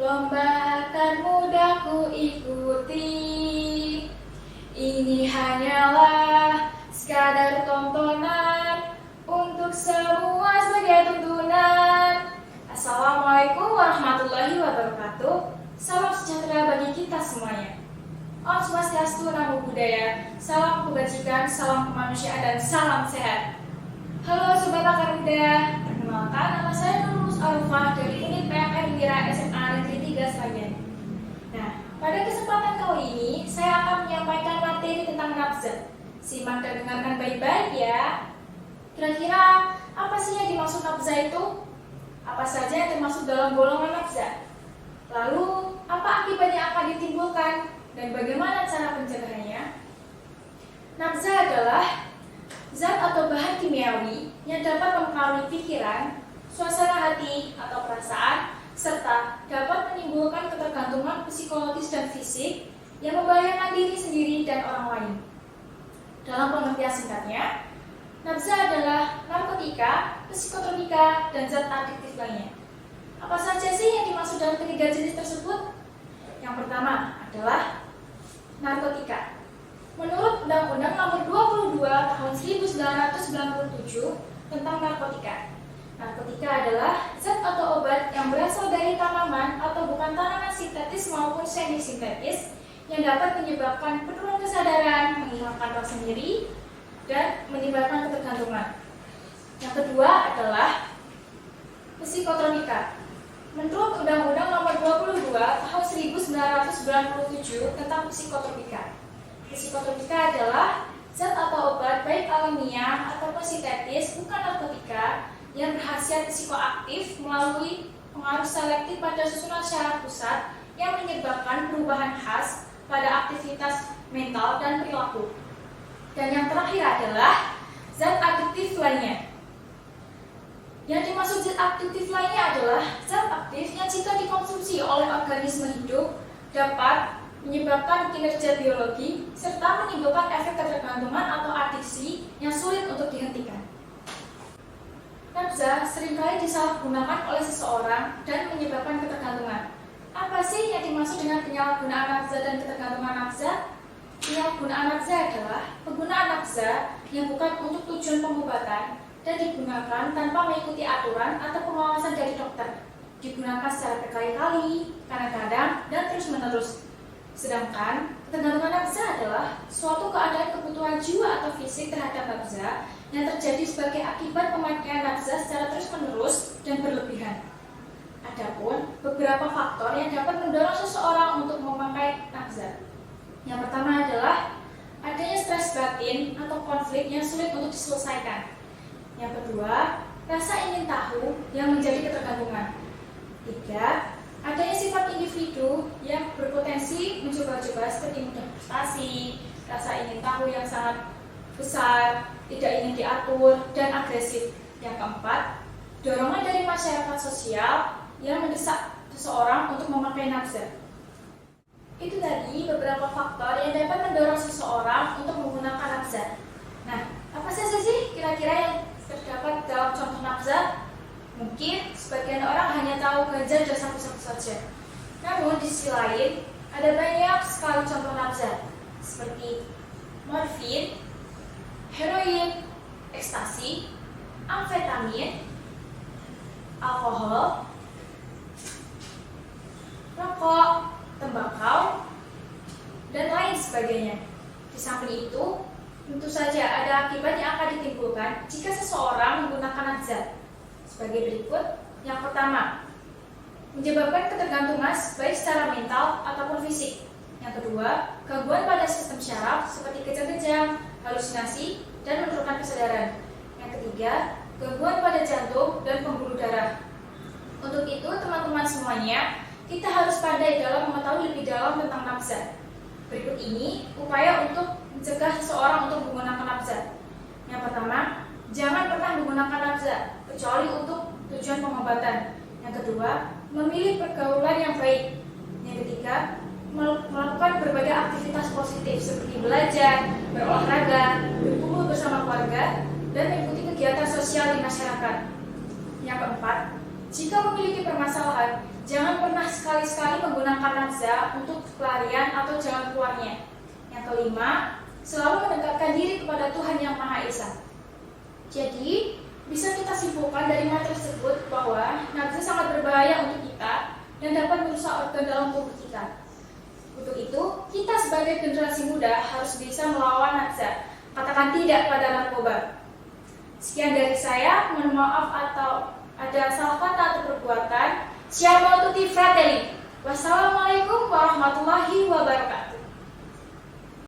Lomba akan mudah ku ikuti. Ini hanyalah sekadar tontonan untuk semua sebagai tuntunan. Assalamualaikum warahmatullahi wabarakatuh. Salam sejahtera bagi kita semuanya. Om Swastiastu, Namo Buddhaya. Salam kebajikan, salam kemanusiaan, dan salam sehat. Halo Sobat Akar Muda, perkenalkan nama saya Nurul Arufah dari Unit PMR Wira SMA Negeri 3 Sragen. Nah, pada kesempatan kali ini saya akan menyampaikan materi tentang nafza. Simak dan dengarkan baik-baik ya. Kira-kira apa sih yang dimaksud nafza itu? Apa saja yang termasuk dalam golongan nafza? Lalu, apa akibat yang akan ditimbulkan dan bagaimana cara pencegahannya? Nafza adalah zat atau bahan kimiawi yang dapat mempengaruhi pikiran, suasana hati atau perasaan, serta dapat menimbulkan ketergantungan psikologis dan fisik yang membahayakan diri sendiri dan orang lain. Dalam pengertian singkatnya, nafza adalah narkotika, psikotropika, dan zat adiktif lainnya. Apa saja sih yang dimaksud dalam ketiga jenis tersebut? Yang pertama adalah narkotika. Menurut Undang-Undang Nomor 22 Tahun 1997 tentang narkotika, narkotika adalah zat atau obat yang berasal dari tanaman atau bukan tanaman sintetis maupun semi-sintetis yang dapat menyebabkan penurunan kesadaran, menghilangkan rasa nyeri, dan menyebabkan ketergantungan. Yang kedua adalah psikotropika. Menurut Undang-Undang Nomor 22 Tahun 1997 tentang psikotropika, psikotropika adalah zat atau obat baik alamiah ataupun sintetis bukan narkotika yang berkhasiat psikoaktif melalui pengaruh selektif pada susunan syaraf pusat yang menyebabkan perubahan khas pada aktivitas mental dan perilaku. Dan yang terakhir adalah zat adiktif lainnya. Yang dimaksud zat adiktif lainnya adalah zat aktif yang jika dikonsumsi oleh organisme hidup dapat menyebabkan kinerja biologi, serta menimbulkan efek ketergantungan atau adiksi yang sulit untuk dihentikan. Nafza seringkali disalahgunakan oleh seseorang dan menyebabkan ketergantungan. Apa sih yang dimaksud dengan penyalahgunaan nafza dan ketergantungan nafza? Penyalahgunaan nafza adalah penggunaan nafza yang bukan untuk tujuan pengobatan dan digunakan tanpa mengikuti aturan atau pengawasan dari dokter. Digunakan secara berkali-kali, kadang-kadang, dan terus-menerus. Sedangkan ketergantungan nafza adalah suatu keadaan kebutuhan jiwa atau fisik terhadap nafza yang terjadi sebagai akibat pemakaian nafza secara terus-menerus dan berlebihan. Adapun beberapa faktor yang dapat mendorong seseorang untuk memakai nafza. Yang pertama adalah adanya stres batin atau konflik yang sulit untuk diselesaikan. Yang kedua, rasa ingin tahu yang menjadi ketergantungan. Tiga, adanya sifat individu yang berpotensi mencoba-coba seperti mudah frustasi, rasa ingin tahu yang sangat besar, tidak ingin diatur, dan agresif. Yang keempat, dorongan dari masyarakat sosial yang mendesak seseorang untuk memakai nafza. Itu tadi beberapa faktor yang dapat mendorong seseorang untuk menggunakan nafza. Nah, apa saja sih kira-kira yang terdapat dalam contoh nafza? Mungkin sebagian orang hanya tahu ganja dan sabu-sabu saja. Namun di sisi lain, ada banyak sekali contoh nafza seperti morfin, heroin, ekstasi, amfetamin, alkohol, rokok, tembakau, dan lain sebagainya. Di samping itu, tentu saja ada akibat yang akan ditimbulkan jika seseorang menggunakan nafza. Sebagai berikut, yang pertama, menyebabkan ketergantungan baik secara mental ataupun fisik. Yang kedua, gangguan pada sistem syaraf seperti kejang-kejang, halusinasi, dan menurunkan kesadaran. Yang ketiga, gangguan pada jantung dan pembuluh darah. Untuk itu, teman-teman semuanya, kita harus pandai dalam mengetahui lebih dalam tentang nafza. Berikut ini upaya untuk mencegah seseorang untuk menggunakan nafza. Yang pertama, jangan pernah menggunakan nafza kecuali untuk tujuan pengobatan. Yang kedua, memilih pergaulan yang baik. Yang ketiga, melakukan berbagai aktivitas positif seperti belajar, berolahraga, berkumpul bersama keluarga, dan mengikuti kegiatan sosial di masyarakat. Yang keempat, jika memiliki permasalahan, Jangan pernah sekali-sekali menggunakan nazar untuk pelarian atau jalan keluarnya. Yang kelima, selalu mendekatkan diri kepada Tuhan Yang Maha Esa. Jadi, bisa kita simpulkan dari materi tersebut bahwa nazar sangat berbahaya untuk kita dan dapat merusak organ dalam tubuh kita. Untuk itu, kita sebagai generasi muda harus bisa melawan nazar. Katakan tidak pada narkoba. Sekian dari saya, mohon maaf atau ada salah kata atau perbuatan. Siamo tutti fratelli. Wassalamualaikum warahmatullahi wabarakatuh.